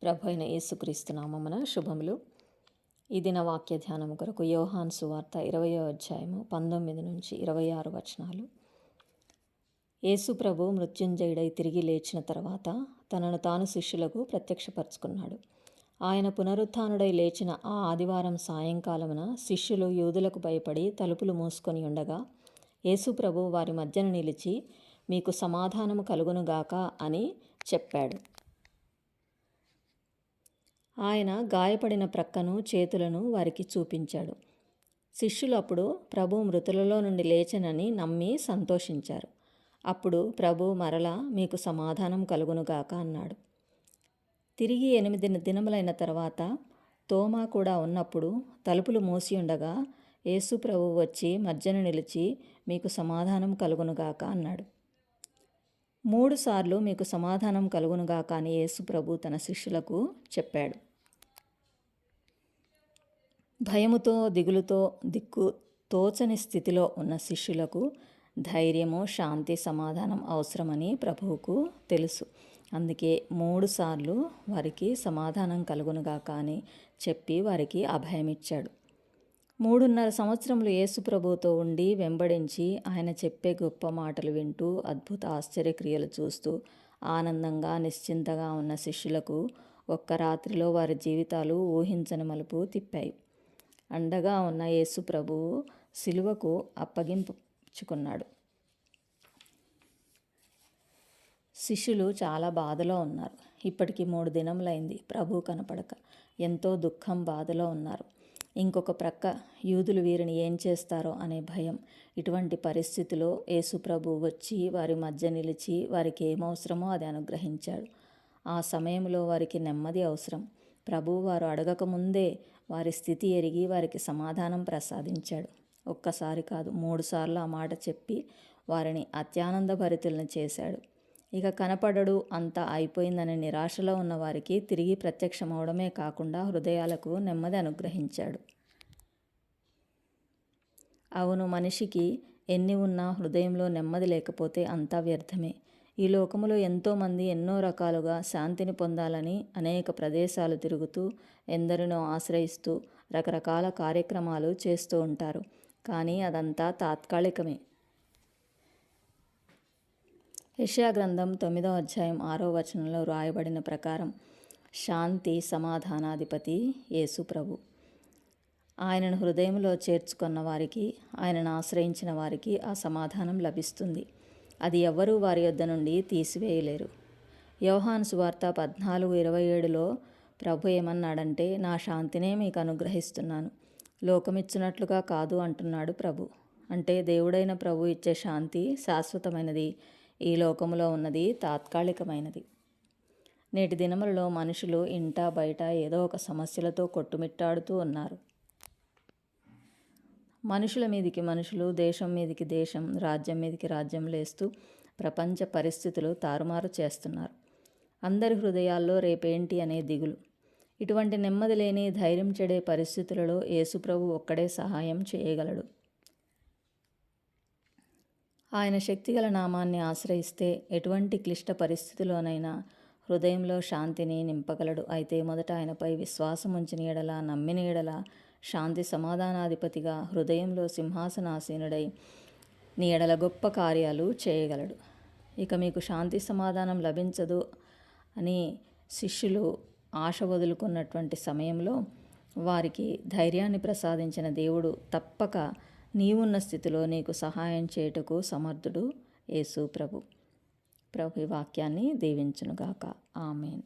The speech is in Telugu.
ప్రభు అయిన యేసుక్రీస్తు నామమున శుభములు. ఈ దిన వాక్య ధ్యానము కొరకు యోహాను సువార్త 20వ అధ్యాయము 19 నుంచి 26 వచనాలు. యేసు ప్రభు మృత్యుంజయుడై తిరిగి లేచిన తర్వాత తనను తాను శిష్యులకు ప్రత్యక్షపరుచుకున్నాడు. ఆయన పునరుత్థానుడై లేచిన ఆ ఆదివారం సాయంకాలమున శిష్యులు యూదులకు భయపడి తలుపులు మూసుకొని ఉండగా యేసు ప్రభు వారి మధ్యన నిలిచి, మీకు సమాధానము కలుగునుగాక అని చెప్పాడు. ఆయన గాయపడిన ప్రక్కను చేతులను వారికి చూపించాడు. శిష్యులు అప్పుడు ప్రభు మృతులలో నుండి లేచెనని నమ్మి సంతోషించారు. అప్పుడు ప్రభు మరలా, మీకు సమాధానం కలుగునుగాక అన్నాడు. తిరిగి 8 దినములైన తర్వాత తోమా కూడా ఉన్నప్పుడు తలుపులు మూసి ఉండగా యేసు ప్రభు వచ్చి మధ్యన నిలిచి, మీకు సమాధానం కలుగునుగాక అన్నాడు. 3 సార్లు మీకు సమాధానం కలుగునుగాక అని యేసు ప్రభు తన శిష్యులకు చెప్పాడు. భయముతో దిగులుతో దిక్కు తోచని స్థితిలో ఉన్న శిష్యులకు ధైర్యము, శాంతి, సమాధానం అవసరమని ప్రభువుకు తెలుసు. అందుకే 3 సార్లు వారికి సమాధానం కలుగునుగాక అని చెప్పి వారికి అభయమిచ్చాడు. 3.5 సంవత్సరములు యేసు ప్రభువుతో ఉండి వెంబడించి ఆయన చెప్పే గొప్ప మాటలు వింటూ అద్భుత ఆశ్చర్యక్రియలు చూస్తూ ఆనందంగా నిశ్చింతగా ఉన్న శిష్యులకు ఒక్క రాత్రిలో వారి జీవితాలు ఊహించని మలుపు తిప్పాయి. అండగా ఉన్న యేసు ప్రభువు సిలువకు అప్పగించుకున్నాడు. శిష్యులు చాలా బాధలో ఉన్నారు. ఇప్పటికి 3 దినములైంది ప్రభు కనపడక. ఎంతో దుఃఖం, బాధలో ఉన్నారు. ఇంకొక ప్రక్క యూదులు వీరిని ఏం చేస్తారో అనే భయం. ఇటువంటి పరిస్థితిలో యేసు ప్రభు వచ్చి వారి మధ్య నిలిచి వారికి ఏమవసరమో అది అనుగ్రహించాడు. ఆ సమయంలో వారికి నెమ్మది అవసరం. ప్రభువు వారు అడగకముందే వారి స్థితి ఎరిగి వారికి సమాధానం ప్రసాదించాడు. ఒక్కసారి కాదు, 3 సార్లు ఆ మాట చెప్పి వారిని అత్యానందభరితులను చేశాడు. ఇక కనపడడు, అంతా అయిపోయిందనే నిరాశలో ఉన్న వారికి తిరిగి ప్రత్యక్షమవడమే కాకుండా హృదయాలకు నెమ్మది అనుగ్రహించాడు. అవును, మనిషికి ఎన్ని ఉన్నా హృదయంలో నెమ్మది లేకపోతే అంతా వ్యర్థమే. ఈ లోకములో ఎంతోమంది ఎన్నో రకాలుగా శాంతిని పొందాలని అనేక ప్రదేశాలు తిరుగుతూ ఎందరినో ఆశ్రయిస్తూ రకరకాల కార్యక్రమాలు చేస్తూ ఉంటారు. కానీ అదంతా తాత్కాలికమే. యెషయా గ్రంథం 9వ అధ్యాయం 6వ వచనంలో రాయబడిన ప్రకారం శాంతి సమాధానాధిపతి యేసు ప్రభు. ఆయనను హృదయంలో చేర్చుకున్న వారికి, ఆయనను ఆశ్రయించిన వారికి ఆ సమాధానం లభిస్తుంది. అది ఎవ్వరూ వారి యొద్ద నుండి తీసివేయలేరు. యోహాను సువార్త 14:27లో ప్రభు ఏమన్నాడంటే, నా శాంతినే మీకు అనుగ్రహిస్తున్నాను, లోకమిచ్చినట్లుగా కాదు అంటున్నాడు ప్రభు. అంటే దేవుడైన ప్రభు ఇచ్చే శాంతి శాశ్వతమైనది, ఈ లోకములో ఉన్నది తాత్కాలికమైనది. నేటి దినములలో మనుషులు ఇంటా బయట ఏదో ఒక సమస్యలతో కొట్టుమిట్టాడుతూ ఉన్నారు. మనుషుల మీదికి మనుషులు, దేశం మీదికి దేశం, రాజ్యం మీదికి రాజ్యం లేస్తూ ప్రపంచ పరిస్థితులు తారుమారు చేస్తున్నారు. అందరి హృదయాల్లో రేపేంటి అనే దిగులు. ఇటువంటి నెమ్మది లేని, ధైర్యం చెడే పరిస్థితులలో యేసుప్రభు ఒక్కడే సహాయం చేయగలడు. ఆయన శక్తిగల నామాన్ని ఆశ్రయిస్తే ఎటువంటి క్లిష్ట పరిస్థితిలోనైనా హృదయంలో శాంతిని నింపగలడు. అయితే మొదట ఆయనపై విశ్వాసం ఉంచిన ఎడల, నమ్మిన ఎడల శాంతి సమాధానాధిపతిగా హృదయంలో సింహాసనాసీనుడై నీ ఎడల గొప్ప కార్యాలు చేయగలడు. ఇక మీకు శాంతి సమాధానం లభించదు అని శిష్యులు ఆశ వదులుకున్నటువంటి సమయంలో వారికి ధైర్యాన్ని ప్రసాదించిన దేవుడు తప్పక నీవున్న స్థితిలో నీకు సహాయం చేయుటకు సమర్థుడు యేసు ప్రభు. ప్రభు వాక్యాన్ని దీవించునుగాక. ఆమేన్.